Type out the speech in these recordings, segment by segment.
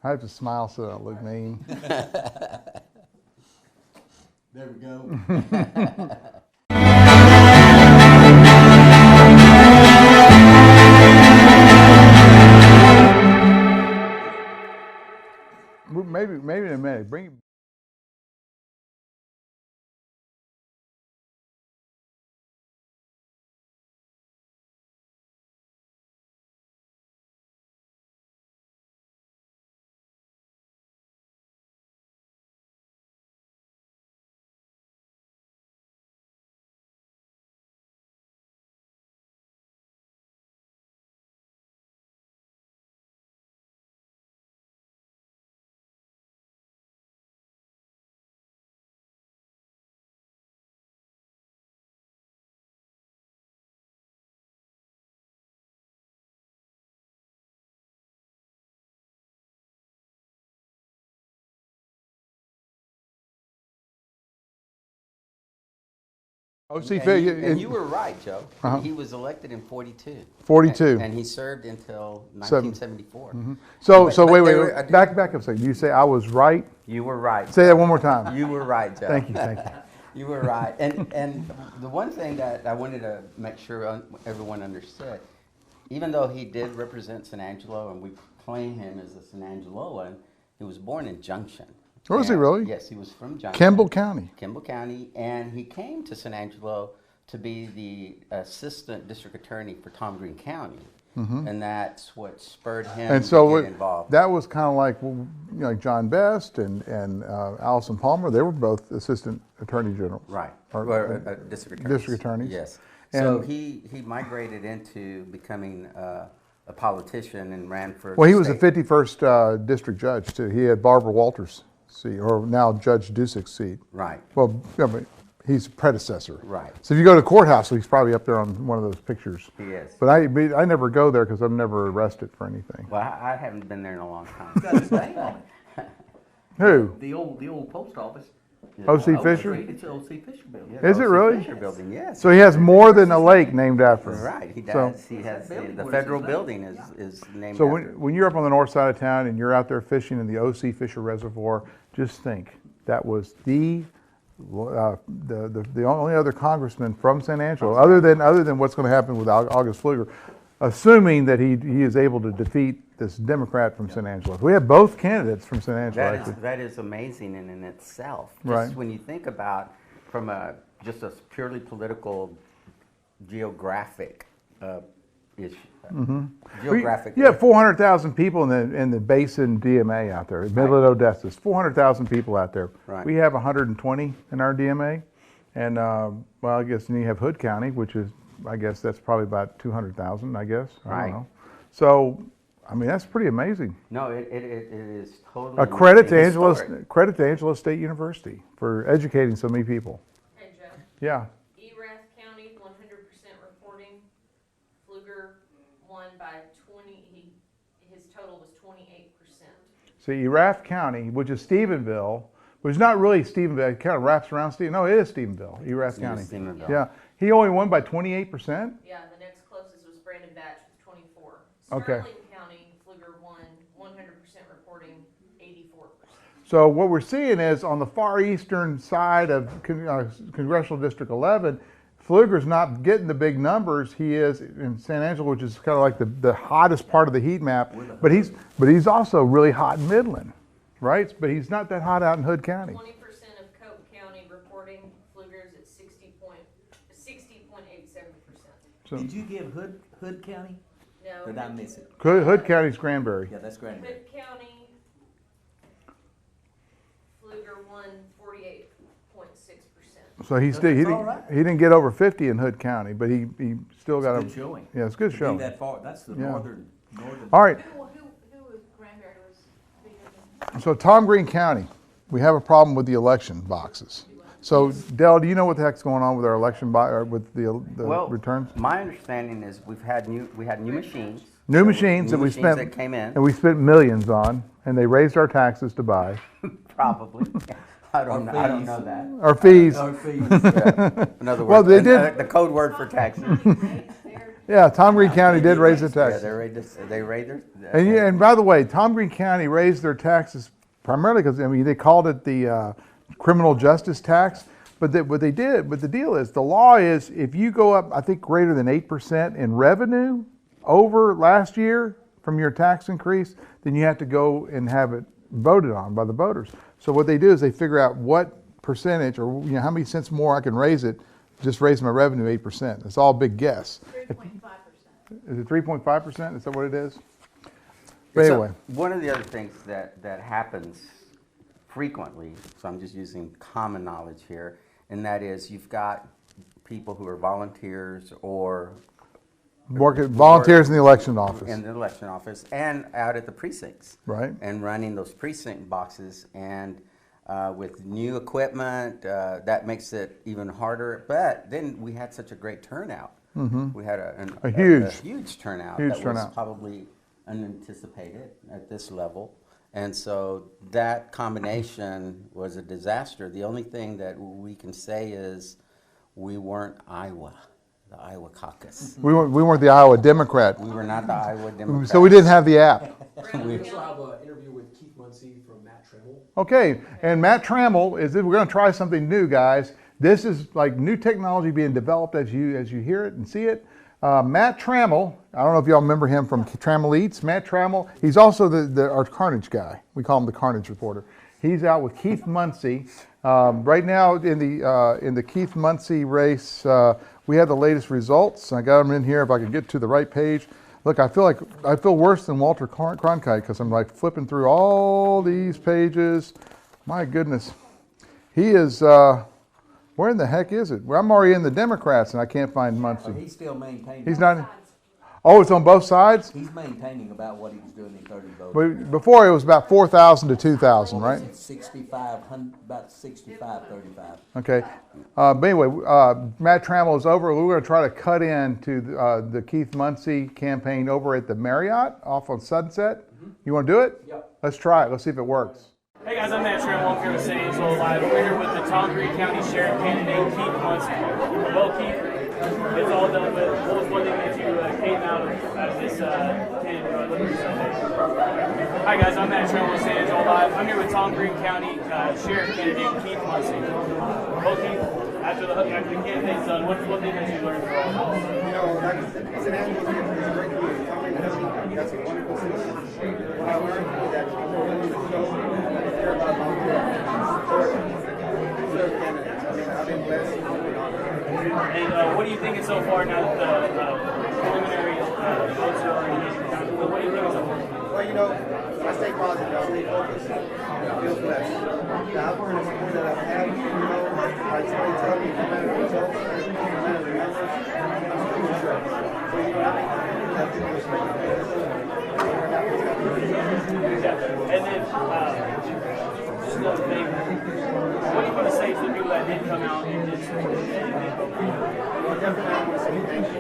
I have to smile so I don't look mean. There we go. Maybe in a minute. Bring. OC And you were right, Joe. Uh-huh. He was elected in 42. 42. And he served until 1974. So But wait, there were- back up a second. You say I was right? You were right. Say that one more time. You were right, Joe. Thank you. You were right. And the one thing that I wanted to make sure everyone understood, even though he did represent San Angelo and we claim him as a San Angeloan, he was born in Junction. Oh, was he really? Yes, he was from Junction. Kimball County. Kimball County, and he came to San Angelo to be the assistant district attorney for Tom Green County, and that's what spurred him And so to get involved. that was kind of like, like John Best and Allison Palmer. They were both assistant attorney general. Right, Or, district attorneys. district attorneys. Yes. And So he migrated into becoming a politician and ran for. Well, he was the state. 51st district judge too. He had Barbara Walters' seat, or now Judge Dusick's seat. Right. Well, yeah, but he's a predecessor. Right. So if you go to the courthouse, he's probably up there on one of those pictures. He is. But I never go there because I'm never arrested for anything. Well, I haven't been there in a long time. It's got his name on it. Who? The old post office. O.C. Fisher? It's the O.C. Fisher building. Is it O.C. really? Fisher building, yes. So he has more than a lake named after him. Right, he So- does. He has building, the what is federal his name? building is named So after him. when you're up on the north side of town and you're out there fishing in the O.C. Fisher Reservoir, just think that was the only other congressman from San Angelo, other than what's going to happen with August Pfluger, assuming that he is able to defeat this Democrat from San Angelo. We have both candidates from San Angelo. Actually. That is amazing in itself. Just Right. when you think about from just a purely political, geographic issue. Geographic. You have 400,000 people in the Basin DMA out there, Midland, Odessa. 400,000 people out there. Right. We have 120 in our DMA, and well, I guess then you have Hood County, which is, I guess that's probably about 200,000. I guess. I Right. don't know. So, I mean, that's pretty amazing. No, it is totally. A credit to historic. Angelo State University for educating so many people. Hey, Joe. Yeah. Erath County, 100% reporting. Pfluger won by 20, his total was 28%. See, Erath County, which is Stephenville, which is not really Stephenville, it kind of wraps around Stephenville. No, it is Stephenville, Erath It County. is Stephenville. Yeah, he only won by 28%. Yeah, the next closest was Brandon Batch with 24. Okay. Sterling County, Pfluger won 100% reporting, 84%. So what we're seeing is on the far eastern side of Congressional District 11, Pfluger's not getting the big numbers. He is in San Angelo, which is kind of like the hottest part of the heat map. But he's also really hot in Midland, right? But he's not that hot out in Hood County. 20% of Coke County reporting, Pfluger's at 60.87%. So Did you give Hood County? No, Or did I miss it? Hood County's Granbury. Yeah, that's Granbury. Hood County, Pfluger won 48.6%. So he That's all right. he didn't get over 50 in Hood County, but he still got Good showing. Yeah, it's a good To be showing. that far, that's the Yeah. northern. All right. Who was Granbury was bigger than? So Tom Green County, we have a problem with the election boxes. So Dell, do you know what the heck's going on with our election with the Well, returns? my understanding is we had new machines. New machines that New we machines spent that came in. and we spent millions on, and they raised our taxes to buy Probably. I don't fees. know that. our fees. Our fees. Yeah. In other words, Well, they did- the code word for taxes. They're Yeah, Tom Green County did raise the Yeah, taxes. they raised their. And by the way, Tom Green County raised their taxes primarily because, I mean, they called it the criminal justice tax. But what they did, but the deal is, the law is if you go up, I think, greater than 8% in revenue over last year from your tax increase, then you have to go and have it voted on by the voters. So what they do is they figure out what percentage or how many cents more I can raise it, just raise my revenue 8%. It's all a big guess. 3.5%. Is it 3.5%? Is that what it is? But So, anyway. one of the other things that happens frequently, so I'm just using common knowledge here, and that is you've got people who are volunteers or Volunteers in the election office. in the election office and out at the precincts, Right. and running those precinct boxes. And with new equipment, that makes it even harder. But then we had such a great turnout. We had a huge turnout Huge that was turnout. probably unanticipated at this level. And so that combination was a disaster. The only thing that we can say is we weren't Iowa, the Iowa caucus. We weren't the Iowa Democrat, We were not the Iowa Democrats. so we didn't have the app. We also have an interview with Keith Muncie from Matt Trammell. Okay, and Matt Trammell we're going to try something new, guys. This is like new technology being developed as you hear it and see it. Matt Trammell, I don't know if y'all remember him from Trammell Eats. Matt Trammell, he's also our Carnage guy. We call him the Carnage reporter. He's out with Keith Muncie. Right now in the Keith Muncie race, we have the latest results. I got them in here if I could get to the right page. Look, I feel worse than Walter Cronkite because I'm like flipping through all these pages. My goodness. He is, where in the heck is it? Well, I'm already in the Democrats and I can't find Muncie. He's still maintaining. He's not, oh, it's on both sides? He's maintaining about what he was doing in 30 votes. But before it was about 4,000 to 2,000, right? 6500, about 65-35. Okay. But anyway, Matt Trammell is over. We're going to try to cut into the Keith Muncie campaign over at the Marriott off on Sunset. You want to do it? Yep. Let's try it. Let's see if it works. Hey guys, I'm Matt Trammell. I'm here with San Angelo Live. We're here with the Tom Green County Sheriff candidate, Keith Muncie. Well, Keith, it's all done, but what was one thing that you came out of this candidate? Let me just say that. Hi guys, I'm Matt Trammell with San Angelo Live. I'm here with Tom Green County Sheriff candidate, Keith Muncie. Well, Keith, after the campaign's done, what thing that you learned from all this? You know, San Angelo is a great community. That's a wonderful city. What I learned is that people are willing to show care about serve candidates. I mean, I've been blessed. And what are you thinking so far now that the preliminary votes are already in? What do you think so far? Well, you know, I stay positive. I stay focused. I feel blessed. The outward support that I've had, you know, like somebody tell me, no matter the results, no matter the numbers, I'm still in church. So, you know what I mean? I have to respect the And then, just another thing, what do you want to say to the people that did come out and did support you? Well, definitely I want to say thank you.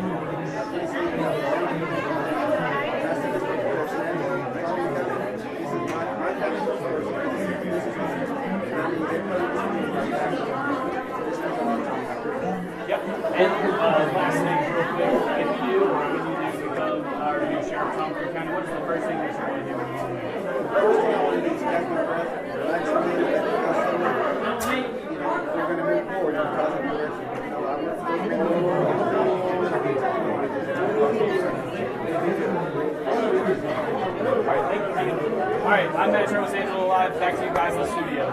Yep. And last thing, real quick, if you do, or when you do become our new sheriff of Tom Green County, what's the first thing that you want to do when you do that? First thing I want to do is catch my breath, relax a little bit, because you know, we're going to move forward in a positive direction. You know, I work for All right, thank you. All right, I'm Matt Trammell, San Angelo Live. Back to you guys in the studio.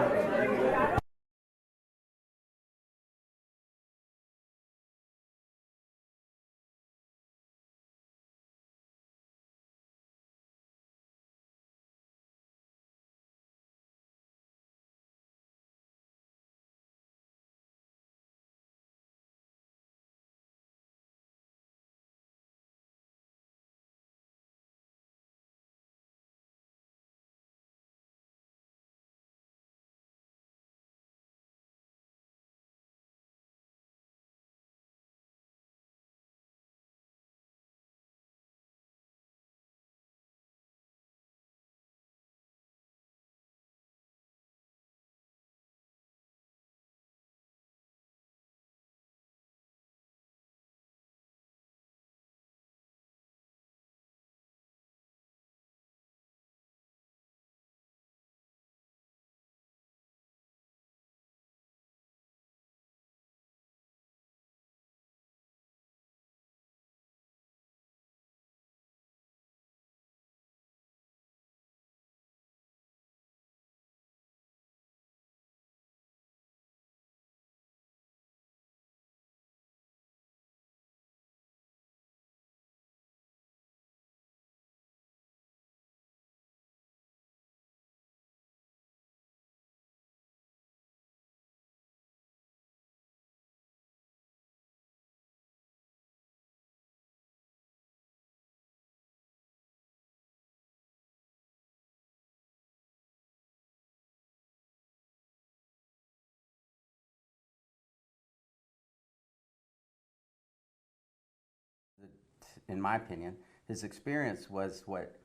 in my opinion, his experience was what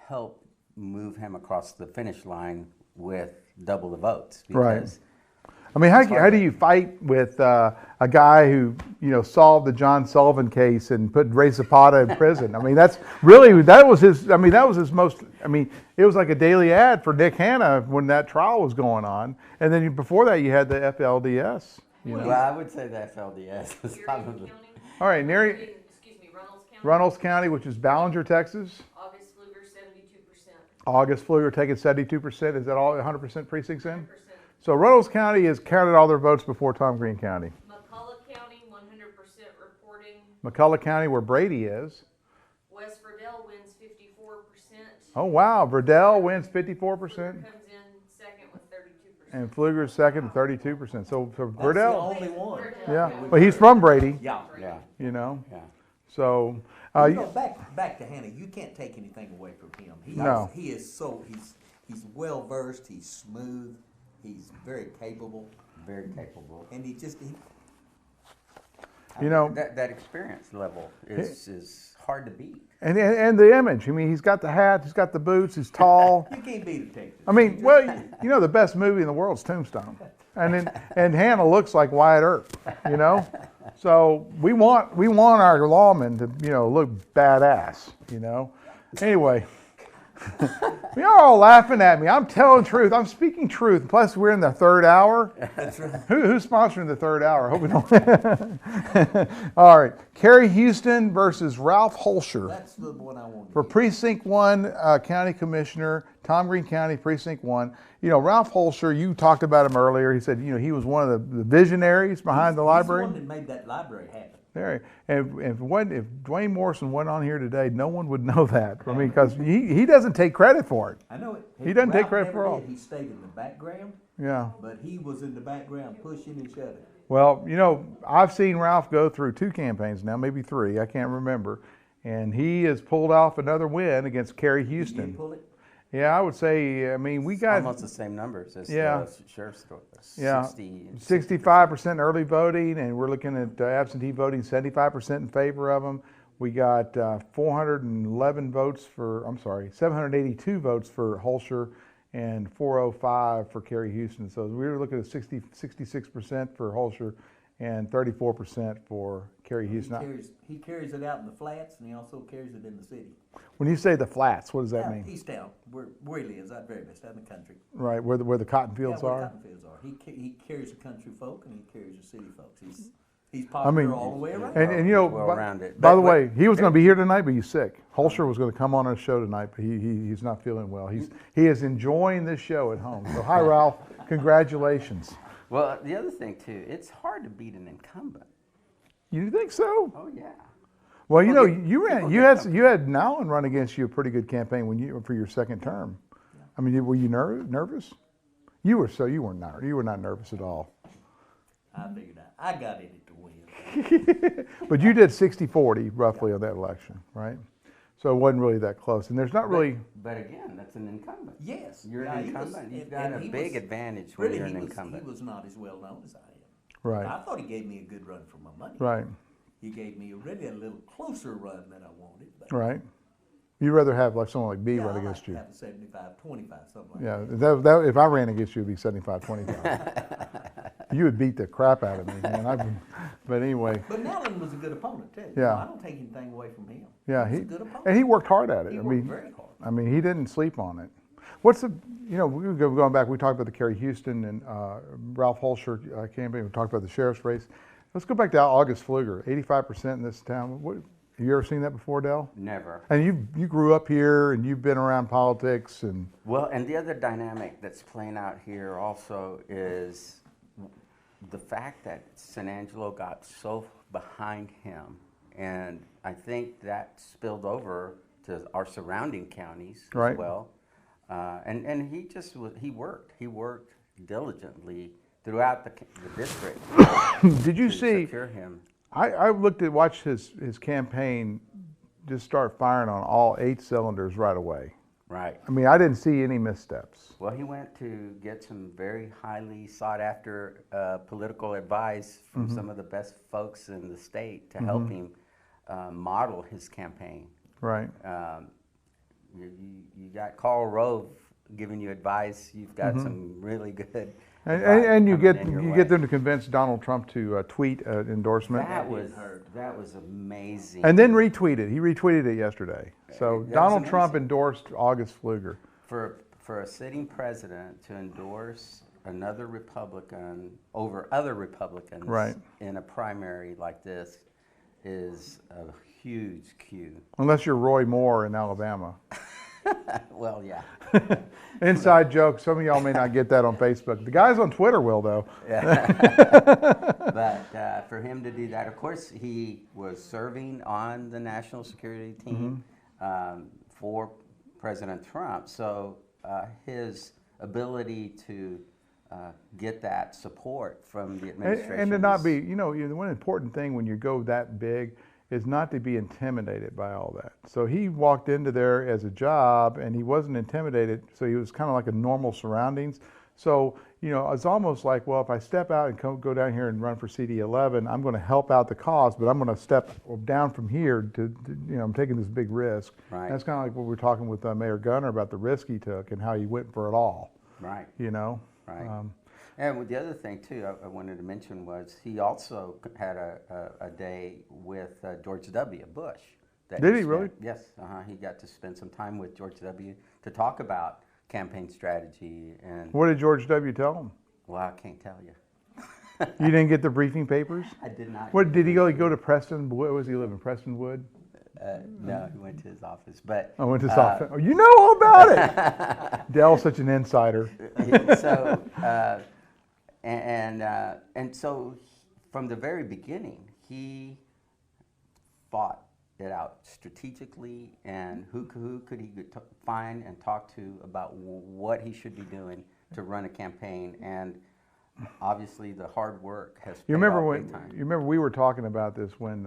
helped move him across the finish line with double the votes. Right. Because I mean, how do you fight with a guy who, solved the John Sullivan case and put Ray Zapata in prison? I mean, that was his most, it was like a daily ad for Nick Hanna when that trial was going on. And then before that, you had the FLDS. Well, I would say the FLDS was Marion probably. County? All right, Excuse me, Reynolds County? Reynolds County, which is Ballinger, Texas. August Fluger, 72%. August Fluger taking 72%. Is that all 100% precincts in? 100%. So Reynolds County has counted all their votes before Tom Green County. McCullough County, 100% reporting. McCullough County, where Brady is. West Verdell wins 54%. Oh, wow. Verdell wins 54%. Fluger comes in second with 32%. And Pfluger's second at 32%. So That's the Verdell, only one. yeah. Well, he's from Brady, Yeah. Yeah, Yeah. You So, know, back to Hannah, you can't take anything away from him. No. He is he's well versed, he's smooth, he's very capable, very capable. and he That experience level is hard to beat. and the image. I mean, he's got the hat, he's got the boots, he's tall. you can't beat a Texas. I mean, well, the best movie in the world is Tombstone. And Hannah looks like Wyatt Earp, So we want our lawmen to, look badass, Anyway, you're all laughing at me. I'm telling truth. I'm speaking truth. Plus, we're in the third hour. That's right. Who's sponsoring the third hour? I hope we don't. All right. Kerry Houston versus Ralph Holscher. That's the one I want. For Precinct 1 County Commissioner, Tom Green County, Precinct 1. Ralph Holscher, you talked about him earlier. He said, he was one of the visionaries behind the library. He's the one that made that library happen. There, and if Dwayne Morrison went on here today, no one would know that. I mean, because he doesn't take credit for it. I know it. He doesn't take Ralph credit never for all. did. He stayed in the background, Yeah. but he was in the background pushing and shoving. Well, I've seen Ralph go through 2 campaigns now, maybe 3. I can't remember, and he has pulled off another win against Kerry Did Houston. you pull it? Yeah, I would say. I mean, we got Almost the same numbers as Yeah. the sheriff's store. Yeah. 60, 65% early voting, and we're looking at absentee voting, 75% in favor of them. We got 782 votes for Holscher and 405 for Kerry Houston. So we were looking at 66% for Holscher and 34% for Kerry Houston. He carries it out in the flats, and he also carries it in the city. When you say the flats, what does that mean? East town, where he lives, out very best out in the country. Right, where the cotton fields where are? the cotton fields are. He carries the country folk and he carries the city folks. He's popular all the way around. And well-rounded. by But- the way, he was going to be here tonight, but he's sick. Holscher was going to come on our show tonight, but he's not feeling well. He is enjoying this show at home. So hi, Ralph. Congratulations. Well, the other thing too, it's hard to beat an incumbent. You think so? Oh yeah. Well, Well, you had Nowlin run against you a pretty good campaign for your second term. I mean, were you nervous? You were not nervous at all. I figured out. I got in it to win. But you did 60-40 roughly on that election, right? So it wasn't really that close. And there's not really. But again, that's an incumbent. Yes. You're Yeah, an he was- incumbent. You've and- got a and he big was- advantage when Really, you're an he incumbent. was not as well known as I am. Right. I thought he gave me a good run for my money. Right. He gave me really a little closer run than I wanted. But Right. You'd rather have like someone like B yeah, run I against like to you. have a 75-25, something like Yeah, that. that, if I ran against you, it'd be 75-25. You would beat the crap out of me, man. But anyway, But Nowlin was a good opponent too. Yeah. I don't take anything away from him. yeah, He he was a good opponent. and he worked hard at it. He I worked mean, very hard. I mean, he didn't sleep on it. What's the, going back, we talked about the Kerry Houston and Ralph Holscher campaign. We talked about the sheriff's race. Let's go back to August Pfluger, 85% in this town. Have you ever seen that before, Dell? Never. And you grew up here, and you've been around politics, and Well, and the other dynamic that's playing out here also is the fact that San Angelo got so behind him, and I think that spilled over to our surrounding counties Right. as well. And he worked diligently throughout the district did you to see? secure him. I watched his campaign just start firing on all 8 cylinders right away. Right. I mean, I didn't see any missteps. Well, he went to get some very highly sought after political advice from some of the best folks in the state to help him model his campaign. Right. You got Karl Rove giving you advice. You've got some really good. And you advice get coming in your you way. get them to convince Donald Trump to tweet an endorsement. That was amazing. And then retweet it. He retweeted it yesterday. So That was Donald Trump amazing. endorsed August Pfluger. For a sitting president to endorse another Republican over other Republicans Right. in a primary like this is a huge cue. Unless you're Roy Moore in Alabama. Well, yeah. Inside joke. Some of y'all may not get that on Facebook. The guys on Twitter will, though. But for him to do that, of course, he was serving on the national security team for President Trump. So his ability to get that support from the administration. And to not is- be, one important thing when you go that big is not to be intimidated by all that. So he walked into there as a job and he wasn't intimidated. So he was kind of like a normal surroundings. So, it's almost like, well, if I step out and go down here and run for CD11, I'm going to help out the cause, but I'm going to step down from here to I'm taking this big risk. Right. That's kind of like what we were talking with Mayor Gunner about the risk he took and how he went for it all. Right. Right. And with the other thing too, I wanted to mention was he also had a day with George W. Bush. Did he really? Yes. He got to spend some time with George W. to talk about campaign strategy and. What did George W. tell him? Well, I can't tell you. You didn't get the briefing papers? I did not. What did he go to Preston? Where was he living? Prestonwood? No, he went to his office, but. I went to South. Oh, you know all about it. Dell's such an insider. So, and so from the very beginning, he fought it out strategically, and who could he find and talk to about what he should be doing to run a campaign, and obviously the hard work has paid You remember off when? big time. You remember we were talking about this when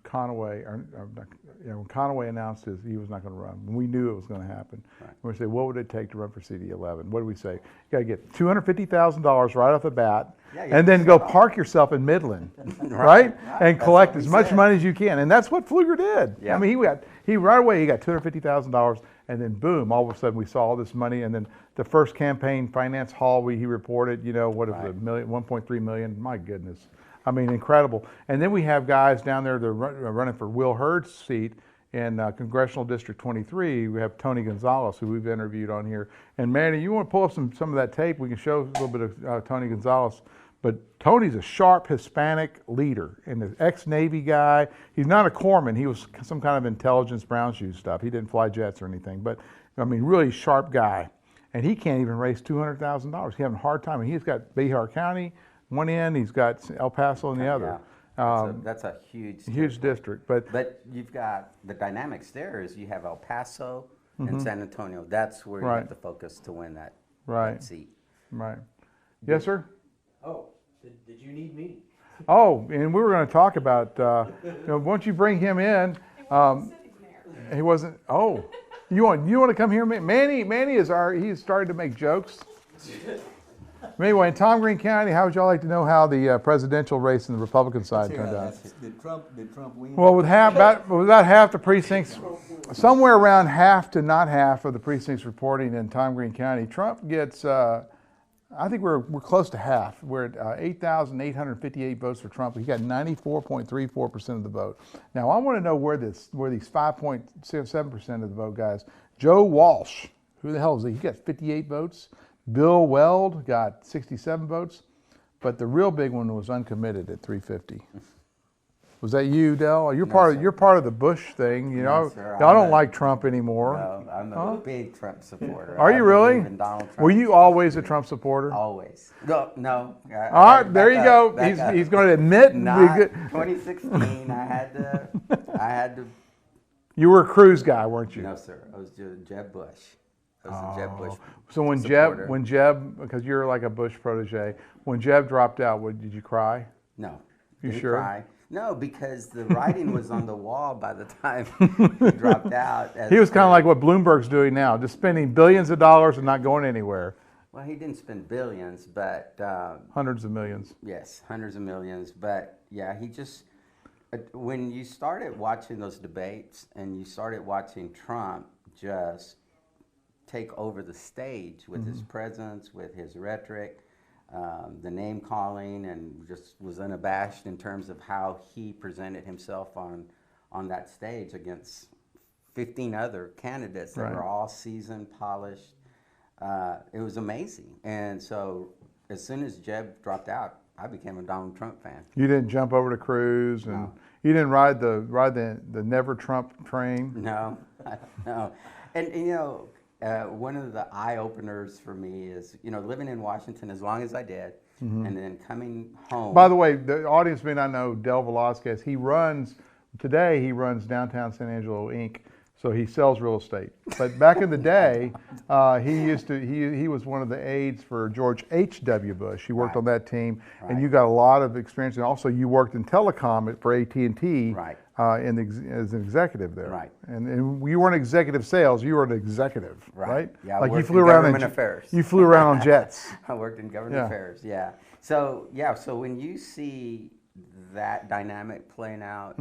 Conway, when Conway announced he was not going to run. We knew it was going to happen. Right. We said, what would it take to run for CD11? What did we say? You got to get $250,000 right off the bat, Yeah, you and then can go start off. park yourself in Midland, right? And That's collect what we as much said. money as you can. And that's what Pfluger did. Yeah. I mean, he right away he got $250,000, and then boom, all of a sudden we saw all this money, and then the first campaign finance haul he reported, what is Right. it, 1.3 million? My goodness. I mean, incredible. And then we have guys down there that are running for Will Hurd's seat in Congressional District 23. We have Tony Gonzalez, who we've interviewed on here. And Manny, you want to pull up some of that tape? We can show a little bit of Tony Gonzalez. But Tony's a sharp Hispanic leader and an ex-Navy guy. He's not a corpsman. He was some kind of intelligence brown shoe stuff. He didn't fly jets or anything. But, I mean, really sharp guy. And he can't even raise $200,000. He's having a hard time. And he's got Bexar County one end. He's got El Paso in the other. That's a huge District. But you've got the dynamics there is you have El Paso and San Antonio. That's where you Right. have to focus to win that seat. Right. Yes, sir? Oh, did you need me? Oh, and we were going to talk about, once you bring him in, he wasn't, you want to come here? Manny he's started to make jokes. Anyway, in Tom Green County, how would y'all like to know how the presidential race in the Republican side turned out? Did Trump win? Well, with about half the precincts, somewhere around half to not half of the precincts reporting in Tom Green County, Trump gets, I think we're close to half. We're at 8,858 votes for Trump. He got 94.34% of the vote. Now, I want to know where these 5.7% of the vote guys, Joe Walsh, who the hell is he? He got 58 votes. Bill Weld got 67 votes, but the real big one was uncommitted at 350. Was that you, Del? You're part of the Bush thing, No, sir, Y'all don't I'm like Trump anymore. No, I'm a big Trump supporter. Are you I really? believe in Donald Trump. Were you always a Trump supporter? Always. No. All right, there you go. He's going to admit. Not 2016. I had to. You were a Cruz guy, weren't you? No, sir. I was Jeb Bush. I was a Jeb Bush. So when supporter. Jeb, because you're like a Bush protege, when Jeb dropped out, did you cry? No. You Didn't sure? Cry. No, because the writing was on the wall by the time he dropped out. He was kind of like what Bloomberg's doing now, just spending billions of dollars and not going anywhere. Well, he didn't spend billions, but Hundreds of millions. yes, hundreds of millions. But yeah, When you started watching those debates and you started watching Trump just take over the stage with his presence, with his rhetoric, the name calling, and just was unabashed in terms of how he presented himself on that stage against 15 other candidates that Right. were all seasoned, polished. It was amazing. And so as soon as Jeb dropped out, I became a Donald Trump fan. You didn't jump over to Cruz, and No. you didn't ride the never Trump train. No, no. And you know, one of the eye openers for me is, you know, living in Washington as long as I did, and then coming home. By the way, the audience may not know Del Velasquez. He runs Downtown San Angelo Inc. So he sells real estate. But back in the day, he was one of the aides for George H.W. Bush. He worked Right. on that team, and Right. you got a lot of experience. And also, you worked in telecom for AT&T Right. as an executive there. Right. And you weren't executive sales; you were an executive, Right. right? Yeah, I like you worked flew in around government affairs. You flew around on jets. I worked in government Yeah. affairs, yeah. So when you see that dynamic playing out,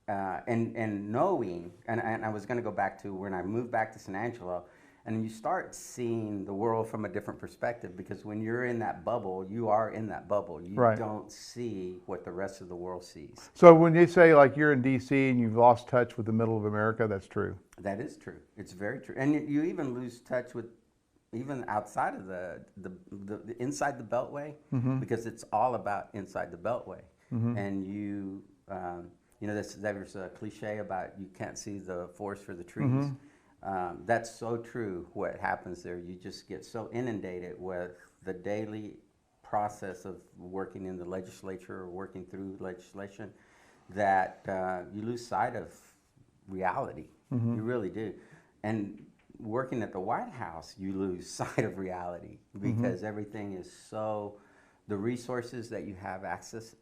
and knowing, and I was going to go back to when I moved back to San Angelo, and you start seeing the world from a different perspective, because when you're in that bubble, you are in that bubble. You Right. don't see what the rest of the world sees. So when you say like you're in D.C. and you've lost touch with the middle of America, that's true. That is true. It's very true. And you even lose touch with even outside of the inside the Beltway, because it's all about inside the Beltway. And you know, there's a cliche about you can't see the forest for the trees. That's so true. What happens there, you just get so inundated with the daily process of working in the legislature or working through legislation that you lose sight of reality. You really do. And working at the White House, you lose sight of reality, because everything is so, the resources that you have access,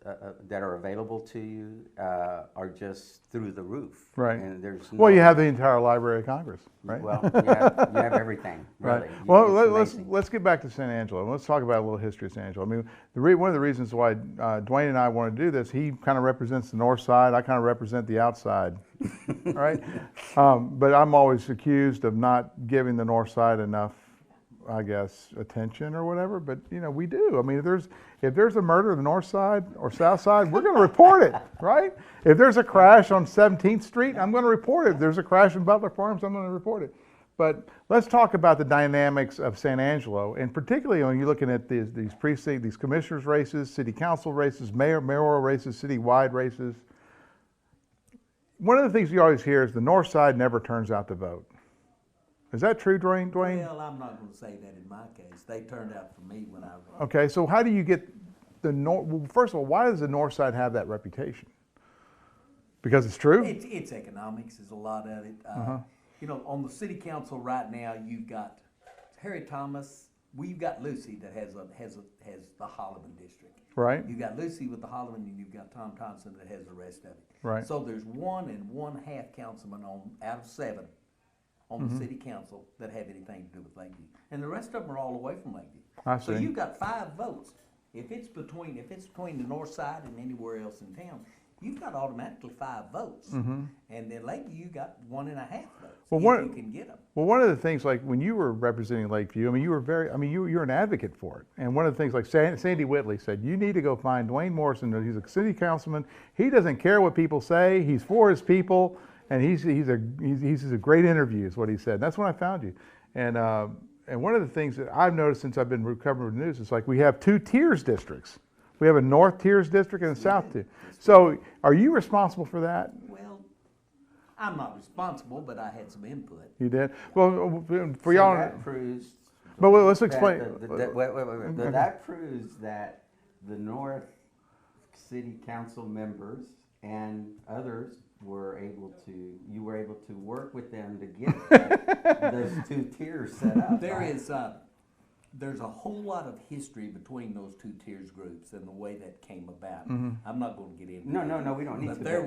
that are available to you, are just through the roof. Right. And there's Well, you no- have the entire Library of Congress, right? Well, you have everything, really. Right. Well, It's amazing. let's get back to San Angelo. Let's talk about a little history of San Angelo. I mean, one of the reasons why Dwayne and I want to do this, he kind of represents the north side. I kind of represent the outside. All right. But I'm always accused of not giving the north side enough, I guess, attention or whatever. But you know, we do. I mean, if there's a murder on the north side or south side, we're going to report it, right? If there's a crash on 17th Street, I'm going to report it. If there's a crash in Butler Farms, I'm going to report it. But let's talk about the dynamics of San Angelo, and particularly when you're looking at these precinct, these commissioners races, city council races, mayoral races, citywide races. One of the things you always hear is the north side never turns out to vote. Is that true, Dwayne? Well, I'm not gonna say that in my case. They turned out for me when I ran. Okay, so how do you get the north? Well, first of all, why does the north side have that reputation? Because it's true. It's economics is a lot of it. You know, on the city council right now, you've got Harry Thomas. We've got Lucy that has the Holloman district. Right. You've got Lucy with the Holloman, and you've got Tom Thompson that has the rest of it. Right. So there's 1 1/2 councilman out of 7 on the city council that have anything to do with Lakeview, and the rest of them are all away from Lakeview. I So see. you've got 5 votes. If it's between the north side and anywhere else in town, you've got automatically 5 votes. And then Lakeview, you got 1.5 votes. Well, if you can get them. Well, one of the things, like when you were representing Lakeview, I mean, you're an advocate for it. And one of the things, like Sandy Whitley said, you need to go find Dwayne Morrison. He's a city councilman. He doesn't care what people say. He's for his people, and he's a great interview, is what he said. And that's when I found you. And one of the things that I've noticed since I've been recovering the news is like we have 2 tiers districts. We have a North Tiers district and a South Tier. So, are you responsible for that? Well, I'm not responsible, but I had some input. You did. Well, for So y'all. that proves. But let's that explain. wait. That proves that the North City Council members and others you were able to work with them to get those 2 tiers set up. There's a whole lot of history between those 2 tiers groups and the way that came about. I'm not going to get into it. No, we don't need But to. there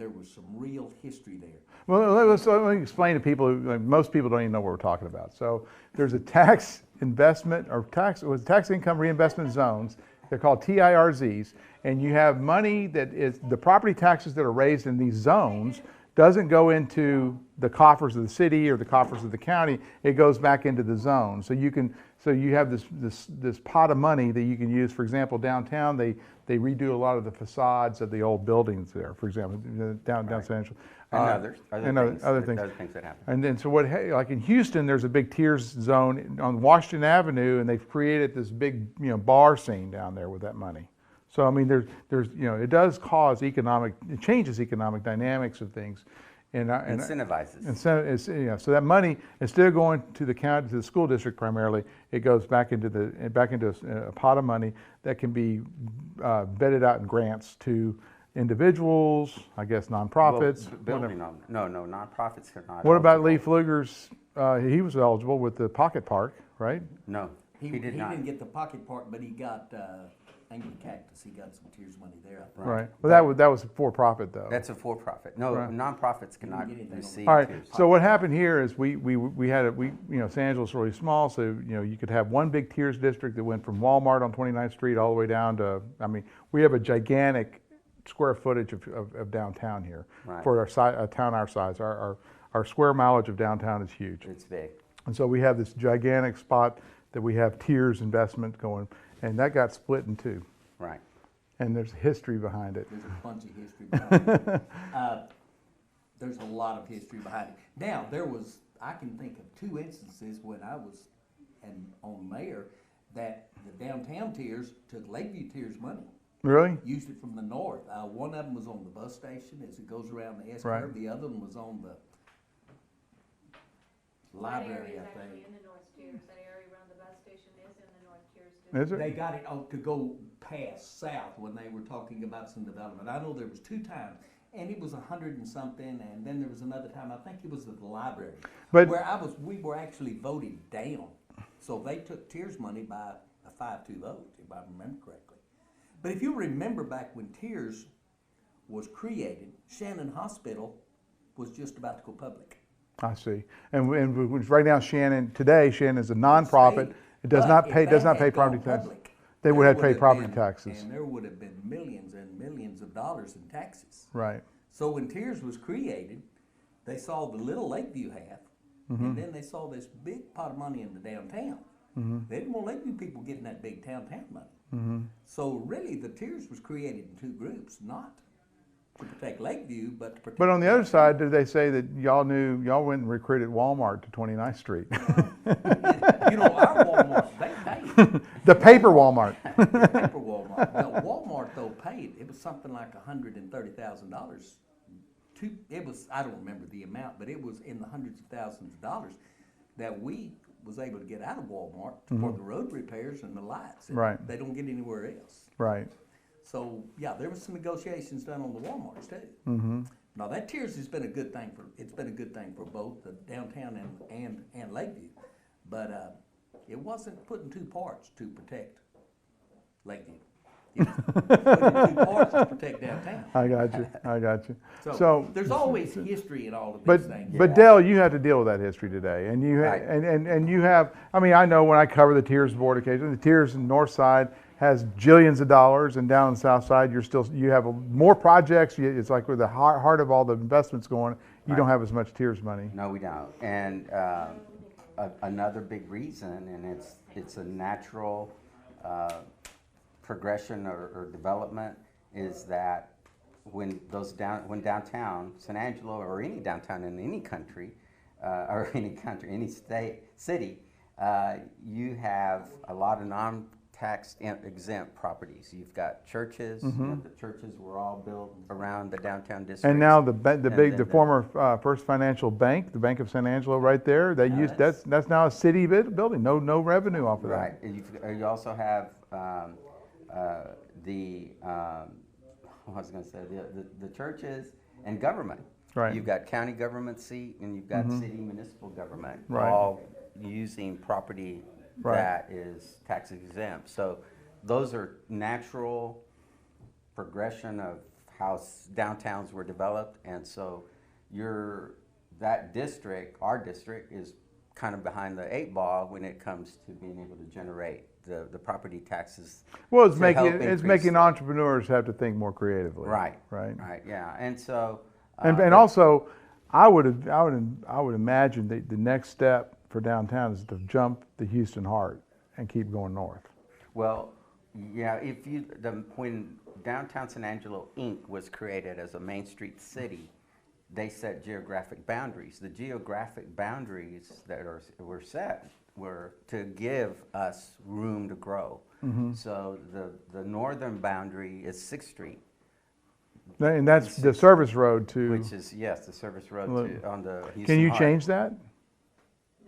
was some real history there. Well, let me explain to people who, like, most people don't even know what we're talking about. So there's a tax investment or tax income reinvestment zones, They're called TIRZs, and you have money that is, the property taxes that are raised in these zones doesn't go into the coffers of the city or the coffers of the county. It goes back into the zone. So you have this pot of money that you can use. For example, downtown, they redo a lot of the facades of the old buildings there, for example, down San Angelo. And other things that happen. And then, so like in Houston, there's a big Tears zone on Washington Avenue, and they've created this big, bar scene down there with that money. So I mean, there's it does cause it changes economic dynamics of things, and Incentivizes. so that money, instead of going to the county, to the school district primarily, it goes back into a pot of money that can be vetted out in grants to individuals, I guess nonprofits. No, nonprofits cannot. What about Lee Pfluger's? He was eligible with the Pocket Park, right? No, he did not. He didn't get the pocket park, but he got Angelo Cactus. He got some Tears money there. I think. Right. Well, that was for profit though. That's a for-profit. No, Right. nonprofits cannot receive. All right. Tears. So what happened here is we had San Angelo's really small, so you could have one big Tears district that went from Walmart on 29th Street all the way down to. I mean, we have a gigantic square footage of downtown here Right. for a town our size. Our square mileage of downtown is huge, It's big. and so we have this gigantic spot that we have Tears investment going, and that got split in two, Right. and there's history behind it. There's a bunch of history behind it. There's a lot of history behind it. Now, I can think of 2 instances when I was on mayor that the downtown Tears took Lakeview Tears money, Really? used it from the north. One of them was on the bus station as it goes around the S Right. curve. The other one was on the library, I think. In the North Tiers, that area around the bus station is in the North Tiers too. Is They it? got it to go past south when they were talking about some development. I know there was 2 times, and it was 100 and something, and then there was another time, I think it was at the library, But- where we were actually voted down. So they took Tears money by a 5-2 vote, if I remember correctly. But if you remember back when Tears was created, Shannon Hospital was just about to go public. I see. And right now, Shannon is a nonprofit. It does not pay property taxes. They would have to pay property taxes. And there would have been millions and millions of dollars in taxes. Right. So when Tears was created, they saw the little Lakeview half, Mm-hmm. and then they saw this big pot of money in the downtown. Mm-hmm. They didn't want Lakeview people getting that big downtown money. So really, the Tears was created in 2 groups, not to protect Lakeview, but to protect. But on the other side, did they say that y'all went and recruited Walmart to 29th Street? Our Walmart, they paid. The paper Walmart. Paper Walmart. Now, Walmart though paid. It was something like $130,000. I don't remember the amount, but it was in the hundreds of thousands of dollars that we was able to get out of Walmart for the road repairs and the lights. And Right. They don't get anywhere else. Right. So yeah, there was some negotiations done on the Walmarts too. Mm-hmm. Now that Tears has been a good thing for both the downtown and Lakeview, but it wasn't put in 2 parts to protect Lakeview. It was put in 2 parts to protect downtown. I got you. So, So, there's always history in all of these things. but Dale, you had to deal with that history today, and you Right. and you have. I mean, I know when I cover the Tears board occasionally, the Tears in North Side has jillions of dollars, and down in the South Side, you have more projects. It's like with the heart of all the investments going, you don't have as much Tears money. No, we don't. And another big reason, and it's a natural progression or development, is that when downtown San Angelo or any downtown in any country or any city, you have a lot of non-tax exempt properties. You've got churches. The churches were all built around the downtown district. And now the former First Financial Bank, the Bank of San Angelo, right there. That's now a city building. No revenue off of that. Right. And you also have the churches and government. Right. You've got county government seat and you've got city municipal government, Right. all using property Right. that is tax exempt. So those are natural progression of how downtowns were developed, and so that district, our district, is kind of behind the 8 ball when it comes to being able to generate the property taxes. Well, it's to help making increase that. entrepreneurs have to think more creatively. Right. Right. Right. Yeah. And so. And but- also, I would imagine that the next step for downtown is to jump the Houston Heart and keep going north. Well, yeah. When downtown San Angelo Inc. was created as a Main Street city, they set geographic boundaries. The geographic boundaries that were set were to give us room to grow. So the northern boundary is 6th Street, And that's the service road to. which is, yes, the service road on the Houston Can you Heart. change that?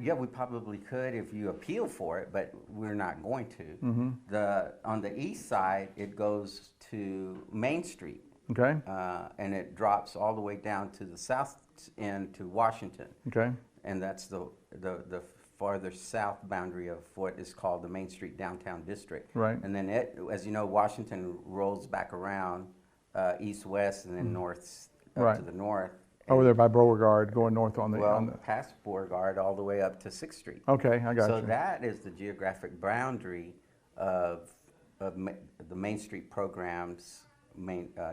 Yeah, we probably could if you appeal for it, but we're not going to. On the east side, it goes to Main Street, Okay. and it drops all the way down to the south end to Washington. Okay. And that's the farther south boundary of what is called the Main Street Downtown District. Right. And then as you know, Washington rolls back around east-west and then north up Right. to the north. Over there by Beauregard, going north on the. Well, past Beauregard all the way up to 6th Street. Okay, I got So you. that is the geographic boundary of the Main Street program's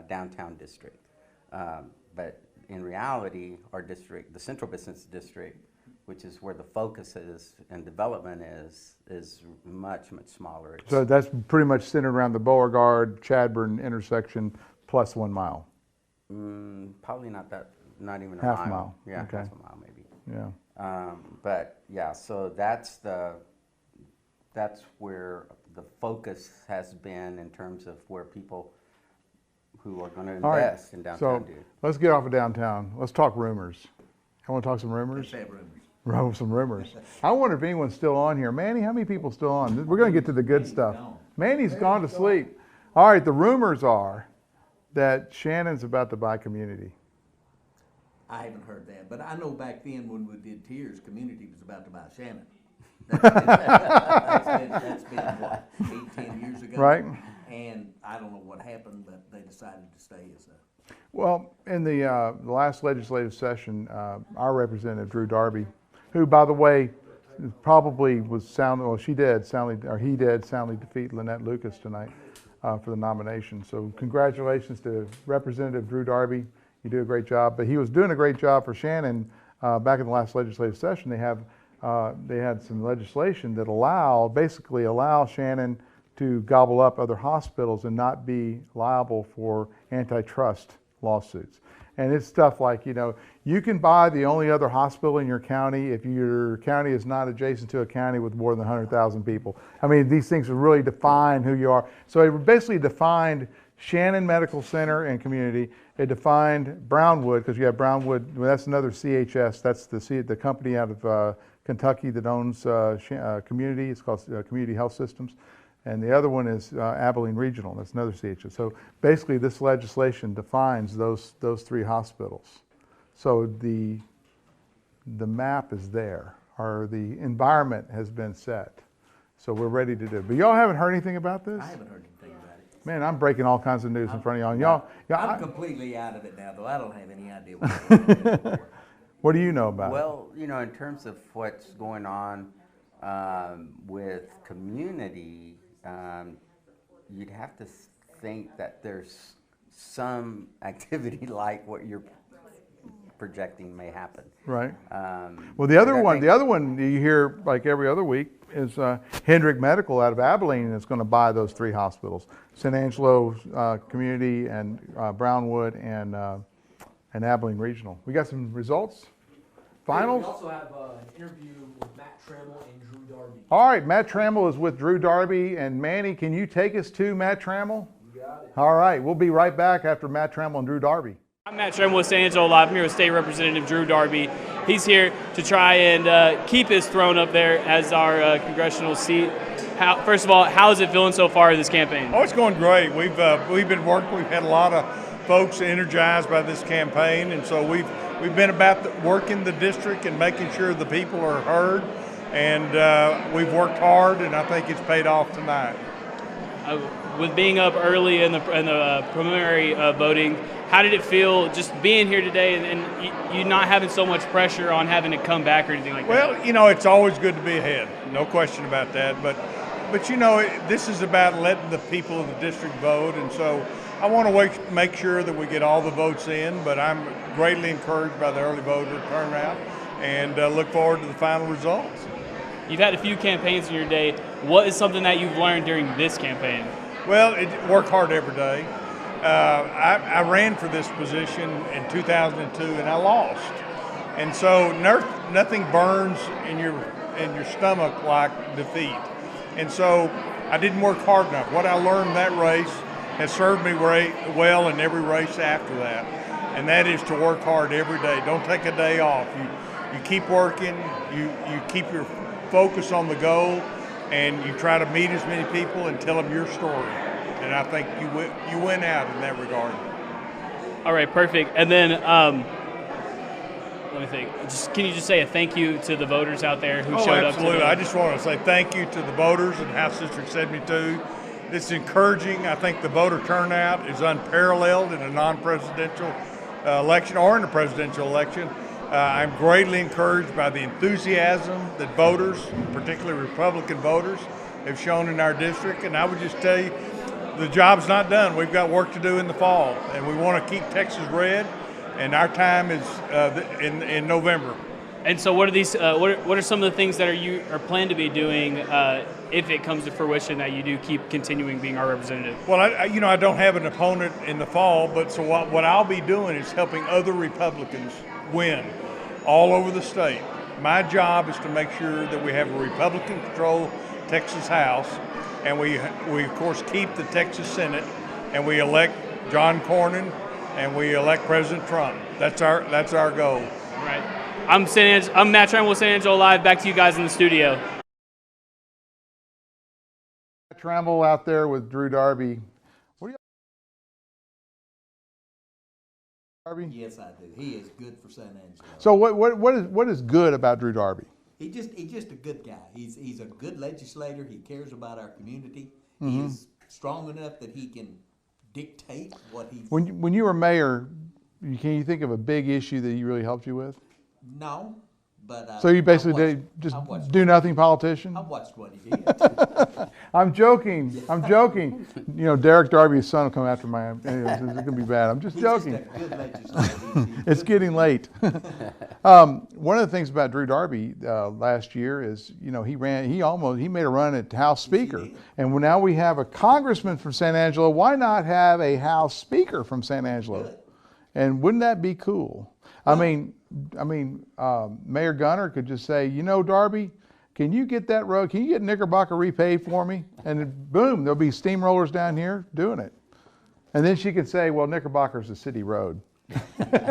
downtown district. But in reality, our district, the Central Business District, which is where the focus is and development is much, much smaller. So that's pretty much centered around the Beauregard Chadburn intersection plus 1 mile. Probably not even a Half mile. mile, Yeah, okay. half a mile maybe. Yeah. But yeah, so that's where the focus has been in terms of where people who are going to All right. invest in downtown So do. let's get off of downtown. Let's talk rumors. I want to talk some rumors. Let's have rumors. Some rumors. I wonder if anyone's still on here. Manny, how many people still on? We're going to get to the good stuff. gone. Manny's gone to sleep. All right, the rumors are that Shannon's about to buy Community. I haven't heard that, but I know back then when we did Tears, Community was about to buy Shannon. That's been what, 8-10 years ago? Right. And I don't know what happened, but they decided to stay as a. Well, in the last legislative session, our representative, Drew Darby, who, by the way, probably was he did soundly defeat Lynette Lucas tonight for the nomination. So congratulations to Representative Drew Darby. You do a great job. But he was doing a great job for Shannon back in the last legislative session. They had some legislation that basically allow Shannon to gobble up other hospitals and not be liable for antitrust lawsuits. And it's stuff like, you can buy the only other hospital in your county if your county is not adjacent to a county with more than 100,000 people. I mean, these things really define who you are. So it basically defined Shannon Medical Center and Community. It defined Brownwood, because you have Brownwood, well, that's another CHS, that's the company out of Kentucky that owns Community. It's called Community Health Systems. And the other one is Abilene Regional. That's another CHS. So basically, this legislation defines those 3 hospitals. So the map is there, or the environment has been set. So we're ready to do it. But y'all haven't heard anything about this? I haven't heard anything about it. Man, I'm breaking all kinds of news in front of y'all. I'm completely out of it now, though. I don't have any idea what. What do you know about it? Well, in terms of what's going on with Community, you'd have to think that there's some activity like what you're projecting may happen. Right. Well, but the I think- other one you hear like every other week is Hendrick Medical out of Abilene is going to buy those 3 hospitals: San Angelo Community and Brownwood and Abilene Regional. We got some results. Finals. We also have an interview with Matt Trammell and Drew Darby. All right, Matt Trammell is with Drew Darby, and Manny, can you take us to Matt Trammell? You got it. All right, we'll be right back after Matt Trammell and Drew Darby. I'm Matt Trammell with San Angelo Live. I'm here with State Representative Drew Darby. He's here to try and keep his throne up there as our congressional seat. First of all, how is it feeling so far in this campaign? Oh, it's going great. We've been working. We've had a lot of folks energized by this campaign, and so we've been about working the district and making sure the people are heard. And we've worked hard, and I think it's paid off tonight. With being up early in the preliminary voting, how did it feel just being here today and you not having so much pressure on having to come back or anything like that? Well, it's always good to be ahead. No question about that. But but you know, this is about letting the people of the district vote, and so I want to make sure that we get all the votes in. But I'm greatly encouraged by the early voter turnout, and look forward to the final results. You've had a few campaigns in your day. What is something that you've learned during this campaign? Well, work hard every day. I ran for this position in 2002, and I lost. And so nothing burns in your stomach like defeat. And so I didn't work hard enough. What I learned in that race has served me well in every race after that, and that is to work hard every day. Don't take a day off. You keep working. You keep your focus on the goal, and you try to meet as many people and tell them your story. And I think you win out in that regard. All right, perfect. And then let me think. Can you just say a thank you to the voters out there who showed up? Absolutely. I just want to say thank you to the voters in House District 72. It's encouraging. I think the voter turnout is unparalleled in a non-presidential election or in a presidential election. I'm greatly encouraged by the enthusiasm that voters, particularly Republican voters, have shown in our district. And I would just tell you, the job's not done. We've got work to do in the fall, and we want to keep Texas red. And our time is in November. And so, what are these? What are some of the things that you are planned to be doing if it comes to fruition that you do keep continuing being our representative? Well, I don't have an opponent in the fall, but so what I'll be doing is helping other Republicans win all over the state. My job is to make sure that we have a Republican-controlled Texas House, and we of course keep the Texas Senate, and we elect John Cornyn, and we elect President Trump. That's our goal. All right. I'm Matt Trammell with San Angelo Live. Back to you guys in the studio. Trammell out there with Drew Darby. What do you Darby? Yes, I do. He is good for San Angelo. So what is good about Drew Darby? He's just a good guy. He's a good legislator. He cares about our community. He is strong enough that he can dictate what he. When you were mayor, can you think of a big issue that he really helped you with? No, but so you basically do nothing politician? I watched what he did. I'm joking. I'm joking. You know, Derek Darby's son will come after my. It's gonna be bad. I'm just joking. Just a good legislator. It's getting late. One of the things about Drew Darby last year is, you know, he made a run at House Speaker, and now we have a congressman from San Angelo. Why not have a House Speaker from San Angelo? Good. And wouldn't that be cool? I mean, Mayor Gunner could just say, you know, Darby, can you get that road? Can you get Knickerbocker repaved for me? And then, boom, there'll be steamrollers down here doing it. And then she could say, well, Knickerbocker's a city road. You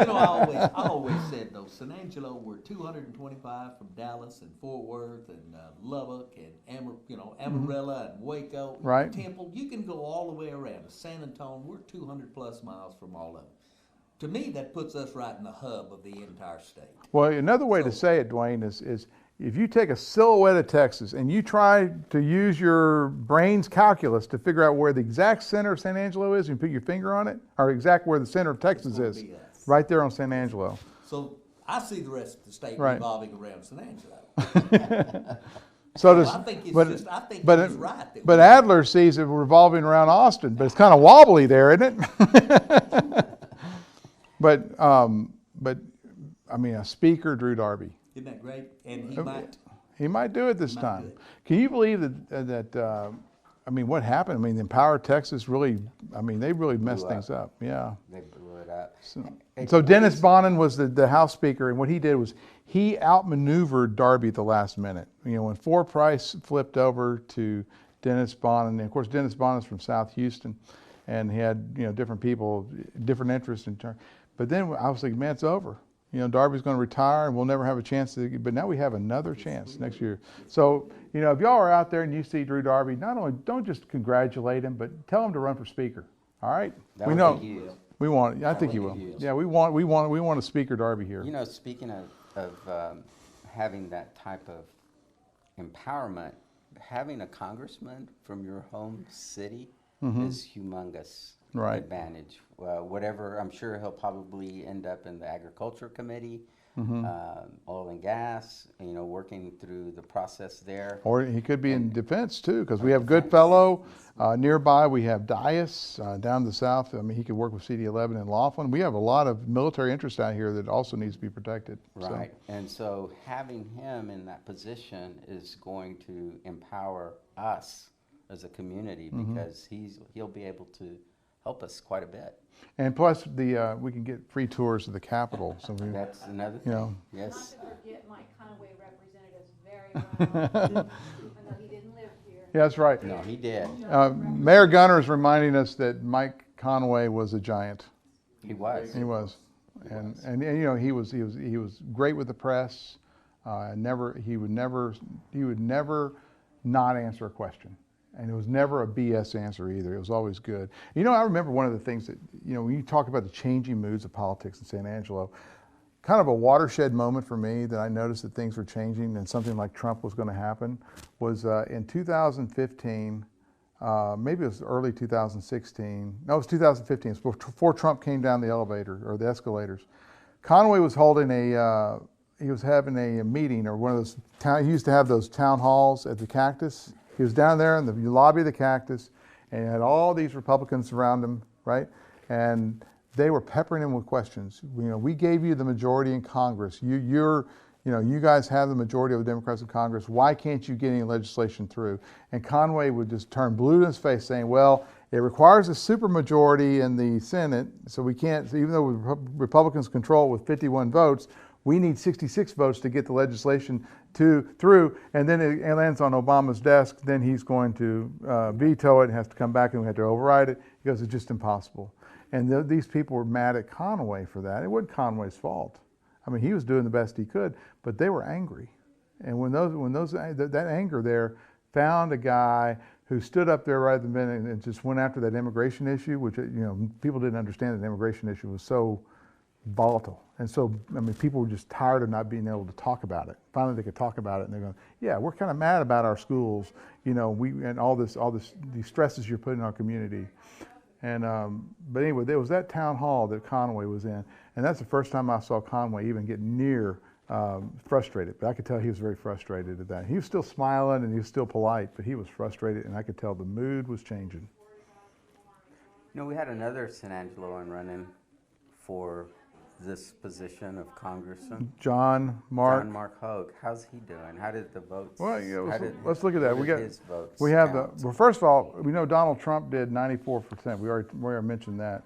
know, I always said though, San Angelo, we're 225 from Dallas and Fort Worth and Lubbock and Amarillo and Waco, Right. Temple. You can go all the way around to San Antonio. We're 200 plus miles from all of them. To me, that puts us right in the hub of the entire state. Well, another way to say it, Dwayne, is if you take a silhouette of Texas and you try to use your brain's calculus to figure out where the exact center of San Angelo is, and you put your finger on it, or exact where the center of Texas is, right there on San Angelo. So I see the rest of the state Right. revolving around San Angelo. So does, I think he's right. But Adler sees it revolving around Austin, but it's kind of wobbly there, isn't it? But I mean, a speaker, Drew Darby. Isn't that great? And He might do it this time. do it. Can you believe that I mean, what happened? I mean, Empower Texas really, I mean, they really messed things up. Yeah. They blew it up. So Dennis Bonnen was the House Speaker, and what he did was he outmaneuvered Darby at the last minute. You know, when Ford Price flipped over to Dennis Bonnen, and of course Dennis Bonnen's from South Houston, and he had, you know, different people, different interests in turn. But then I was like, man, it's over. You know, Darby's going to retire, and we'll never have a chance to. But now we have another chance next year. So, you know, if y'all are out there and you see Drew Darby, not only don't just congratulate him, but tell him to run for speaker. All right? That we would know think he is. we want. I think he will. Yeah, we want a speaker Darby here. You know, speaking of having that type of empowerment, having a congressman from your home city is humongous Right. advantage. Whatever, I'm sure he'll probably end up in the agriculture committee. oil and gas, working through the process there. Or he could be in defense too, because we have defense. Goodfellow. Nearby we have Dias down the south. I mean, he could work with CD11 in Laughlin. We have a lot of military interest out here that also needs to be protected. Right, and so having him in that position is going to empower us as a community because he'll be able to help us quite a bit. And plus, we can get free tours of the Capitol. So That's another thing. Yes. Not to forget Mike Conway represented us very well, even though he didn't live here. Yeah, that's right. No, he did. Mayor Gunner is reminding us that Mike Conway was a giant. He was. He was, and he was great with the press. He would never not answer a question. And it was never a BS answer either. It was always good. I remember one of the things that, when you talk about the changing moods of politics in San Angelo, kind of a watershed moment for me that I noticed that things were changing and something like Trump was going to happen was in 2015, maybe it was early 2016. No, it was 2015. It was before Trump came down the elevator or the escalators. Conway was holding he was having a meeting or one of those, he used to have those town halls at the Cactus. He was down there in the lobby of the Cactus, and he had all these Republicans around him, right? And they were peppering him with questions. We gave you the majority in Congress. You guys have the majority of the Democrats in Congress. Why can't you get any legislation through? And Conway would just turn blue in his face, saying, "Well, it requires a supermajority in the Senate, so we can't. Even though Republicans control it with 51 votes." We need 66 votes to get the legislation through, and then it lands on Obama's desk. Then he's going to veto it and has to come back and we have to override it. He goes, it's just impossible. And these people were mad at Conway for that. It wasn't Conway's fault. I mean, he was doing the best he could, but they were angry. And that anger there found a guy who stood up there right at the minute and just went after that immigration issue, which people didn't understand that the immigration issue was so volatile. And so, people were just tired of not being able to talk about it. Finally, they could talk about it, and they're going, yeah, we're kind of mad about our schools, and all these stresses you're putting on our community. And, but anyway, there was that town hall that Conway was in, and that's the first time I saw Conway even get near frustrated. But I could tell he was very frustrated at that. He was still smiling and he was still polite, but he was frustrated, and I could tell the mood was changing. We had another San Angeloan running for this position of congressman. John Mark Hogue. How's he doing? How did the votes? Well, let's look at that. His votes Well, first of all, we know Donald Trump did 94%. We already mentioned that.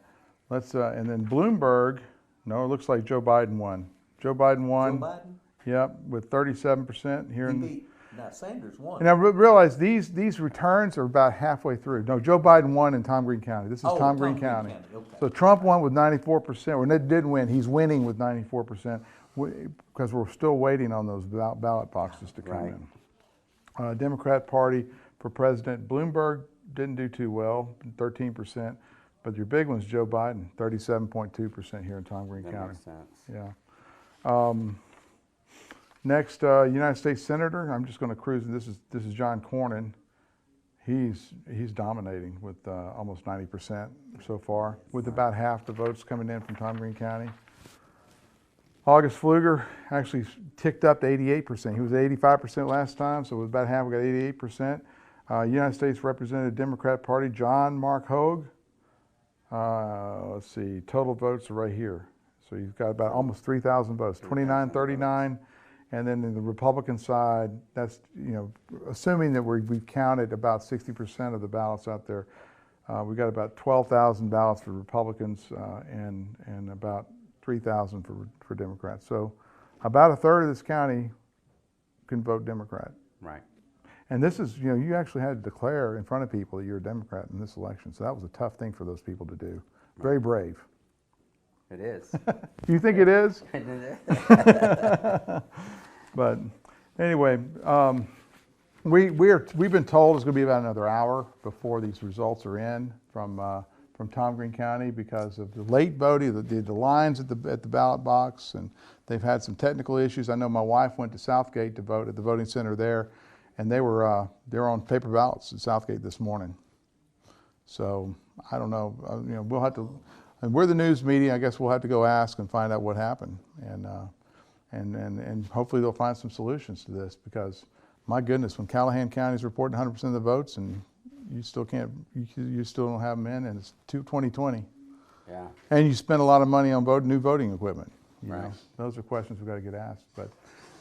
And then Bloomberg. No, it looks like Joe Biden won. Joe Biden won. Joe Biden? Yep, with 37% here in. Now Sanders won. And I realize these returns are about halfway through. No, Joe Biden won in Tom Green County. This is Tom Green County. Okay. So Trump won with 94%, or didn't win. He's winning with 94% because we're still waiting on those ballot boxes to come in. Democrat Party for President, Bloomberg didn't do too well, 13%. But your big one's Joe Biden, 37.2% here in Tom Green County. Makes sense. Yeah. Next, United States Senator. I'm just going to cruise. This is John Cornyn. He's dominating with almost 90% so far, with about half the votes coming in from Tom Green County. August Pfluger actually ticked up to 88%. He was 85% last time, so with about half, we got 88%. United States Representative Democrat Party, John Mark Hogue. Let's see, total votes are right here. So you've got about almost 3,000 votes, 2939. And then in the Republican side, that's, assuming that we've counted about 60% of the ballots out there, we've got about 12,000 ballots for Republicans and about 3,000 for Democrats. So about a third of this county can vote Democrat. Right. And this is, you actually had to declare in front of people that you're a Democrat in this election. So that was a tough thing for those people to do. Very brave. It is. Do you think it is? But anyway, we've been told it's going to be about another hour before these results are in from Tom Green County because of the late voting, the lines at the ballot box, and they've had some technical issues. I know my wife went to Southgate to vote at the voting center there, and they were on paper ballots at Southgate this morning. So I don't know. We'll have to. And we're the news media. I guess we'll have to go ask and find out what happened. And and hopefully they'll find some solutions to this, because my goodness, when Callahan County's reporting 100% of the votes and you still can't, you still don't have them in, and it's 2020. Yeah. And you spend a lot of money on new voting equipment. You Right. know? Those are questions we've got to get asked. But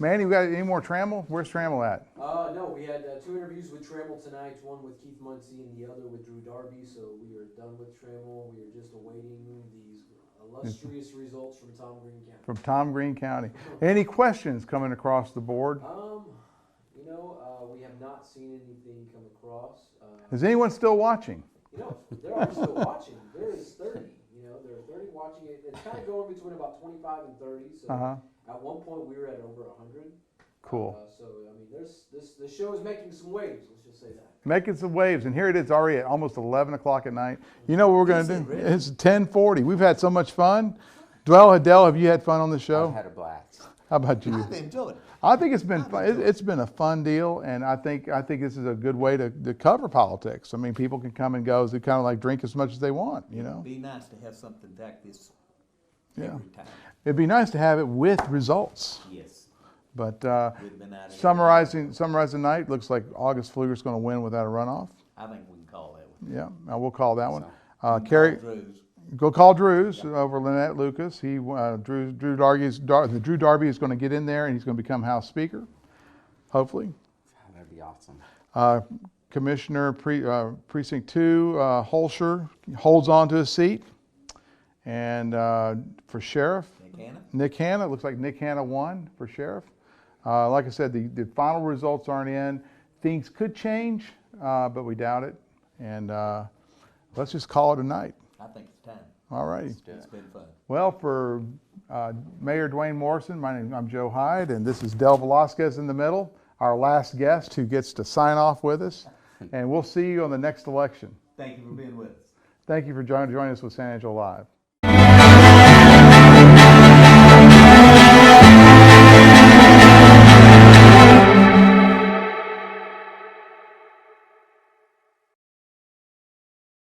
Manny, we got any more Trammell? Where's Trammell at? No, we had 2 interviews with Trammell tonight, one with Keith Muncie and the other with Drew Darby, so we are done with Trammell. We are just awaiting these illustrious results from Tom Green County. From Tom Green County. Any questions coming across the board? We have not seen anything come across. Is anyone still watching? There are still watching. There is 30. There are 30 watching it. It's kind of going between about 25 and 30. So at one point we were at over 100. Cool. So I mean, this show is making some waves. Let's just say that. Making some waves, and here it is already at almost 11 o'clock at night. You know what we're going to do? It's 10:40. We've had so much fun. Adele, have you had fun on the show? I've had a blast. How about you? I've enjoyed it. I think it's been fun. It's been a fun deal, and I think this is a good way to cover politics. I mean, people can come and go. They kind of like drink as much as they want, you know. It'd be nice to have something like this Yeah. every time. It'd be nice to have it with results. Yes. But We'd have been out of summarizing tonight, looks like August Pfluger's going to win without a runoff. I think we can call that one. Yeah, we'll call that one. Carrie. Go call Drew's over Lynette Lucas. Drew Darby is going to get in there, and he's going to become House Speaker, hopefully. That'd be awesome. Commissioner Precinct 2, Holscher, holds on to his seat. And for sheriff, Nick Hanna. It looks like Nick Hanna won for sheriff. Like I said, the final results aren't in. Things could change, but we doubt it. And let's just call it a night. I think it's time. All righty. It's been fun. Well, for Mayor Dwayne Morrison, I'm Joe Hyde, and this is Del Velasquez in the middle, our last guest who gets to sign off with us. And we'll see you on the next election. Thank you for being with us. Thank you for joining us with San Angelo Live.